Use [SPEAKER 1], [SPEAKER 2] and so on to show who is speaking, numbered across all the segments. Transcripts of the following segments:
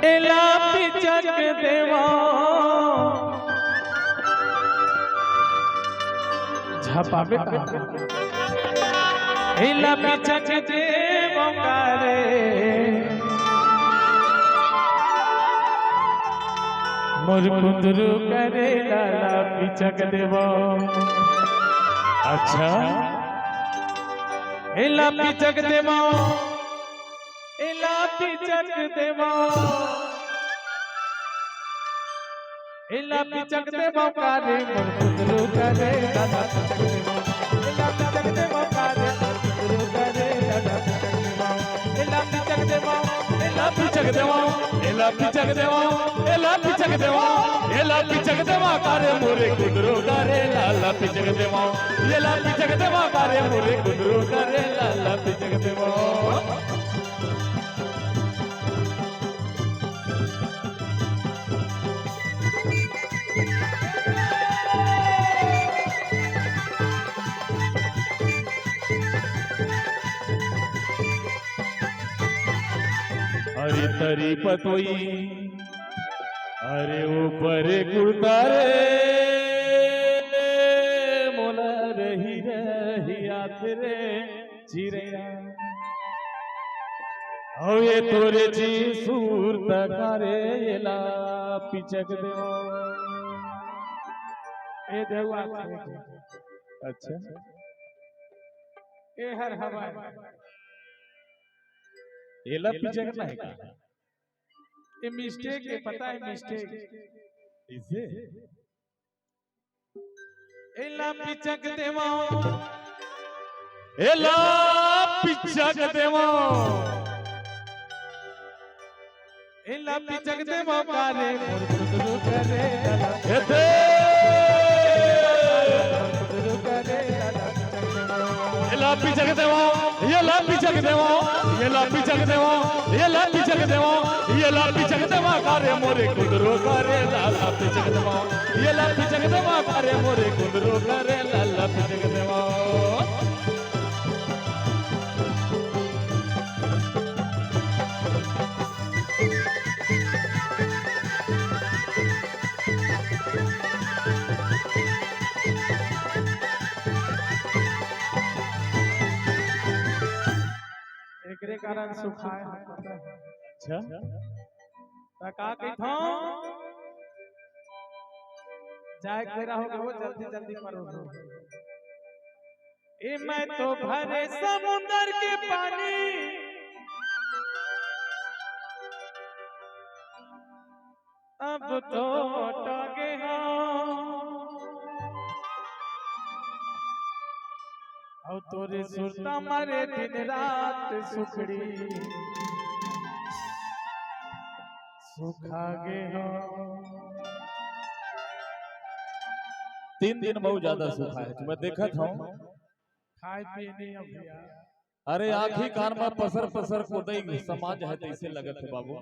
[SPEAKER 1] एला पिचक देवा झापा बेटा एला पिचक देवा करे मोर कुंदरू करे लाला पिचक देवा। अच्छा एला पिचक देवा एला पिचक देवा एला पिचक देवा करे मोर कुंदरू करे लाला पिचक देवा। एला पिचक देवा करे मोर कुंदरू करे लाला पिचक देवा। एला पिचक देवा एला पिचक देवा एला पिचक देवा एला पिचक देवा एला पिचक देवा करे मोरे कुंदरू करे लाला पिचक देवा। एला पिचक देवा करे मोरे कुंदरू करे लाला पिचक देवा। अरे तरी पतोई अरे ऊपर कुर्ता रे मोला रही रही आखरे चिड़ैया हो ये तोरे जी सूरत करे एला पिचक देवा। ए देवा अच्छा ए हर हवा एला पिचक ना है क्या? ये मिस्टेक है, पता है मिस्टेक इसे एला पिचक देवा एला पिचक देवा एला पिचक देवा करे मोर कुंदरू करे लाला एला पिचक देवा एला पिचक देवा एला पिचक देवा एला पिचक देवा एला पिचक देवा करे मोरे कुंदरू करे लाला पिचक देवा। एला पिचक देवा करे मोरे कुंदरू करे लाला पिचक देवा। एकरे कारण सुखाए अच्छा तका के थो जाए घेरा होगा वो जल्दी जल्दी करो। ए मैं तो भरे समुंदर के पानी अब तो टगे और तोरे सुरता मारे दिन रात सुखड़ी सुखा गे हो।
[SPEAKER 2] 3 दिन बहुत ज्यादा सूखा है मैं देखा था
[SPEAKER 1] खाए पिए नहीं अब भैया।
[SPEAKER 2] अरे आखी कार में पसर पसर को दई समाज है तैसे लगत है बाबू।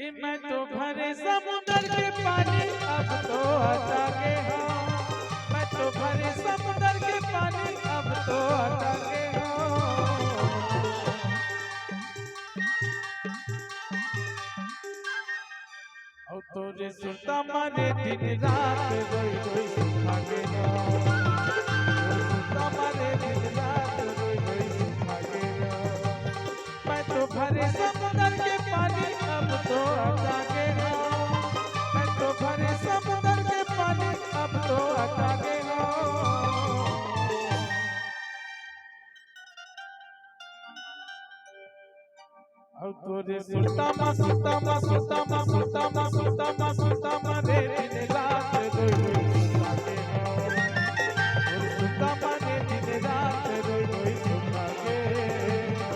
[SPEAKER 1] ए मैं तो भरे समुंदर के पानी अब तो हटा गे हो। मैं तो भरे समुंदर के पानी अब तो हटा गे हो। और तोरे सुरता मारे दिन रात रोई रोई सुखा गे हो। सुरता मारे दिन रात रोई रोई सुखा गे हो। मैं तो भरे समुंदर के पानी अब तो हटा गे हो। मैं तो भरे समुंदर के पानी अब तो हटा गे हो। और तोरे सुल्तामा सुल्तामा सुल्तामा सुल्तामा सुल्तामा सुल्तामा रे दिन रात रोई रोई सुखा गे हो। सुल्तामा रे दिन रात रोई रोई सुखा गे हो।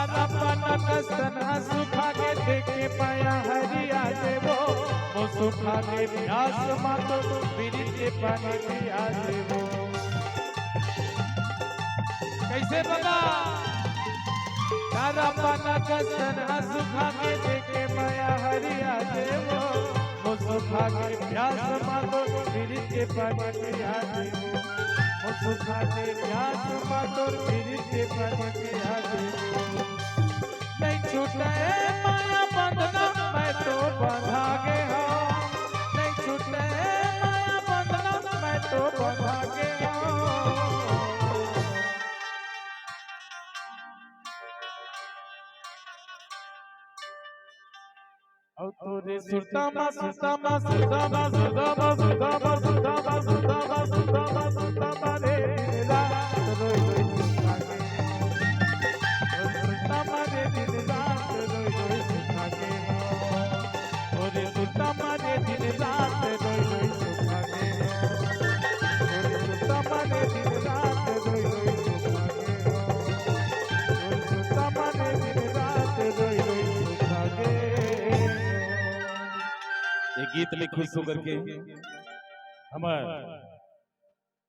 [SPEAKER 1] तारा पाना कसन सुखा के देखे पाया हरिया देवो वो सुखा के प्यास मातो पीरी के पानी पिया देवो कैसे बगा तारा पाना कसन सुखा के देखे पाया हरिया देवो वो सुखा के प्यास मातो पीरी के पानी पिया देवो वो सुखा के प्यास मातो पीरी के पानी पिया देवो नहीं छूटे माया बंधना मैं तो बंधा गया नहीं छूटे माया बंधना मैं तो बंधा गया और तोरे सुरतामा सुरतामा सुरतामा सुरतामा सुरतामा सुरतामा सुरतामा सुरतामा सुरतामा रे दिला रोई रोई सुखा के सुरतामा रे दिला रोई रोई सुखा के तोरे सुरतामा रे दिला रोई रोई सुखा के तोरे सुरतामा रे दिला रोई रोई सुखा के तोरे सुरतामा रे दिला रोई रोई सुखा के
[SPEAKER 2] ये गीत में खुश होकर के हमारे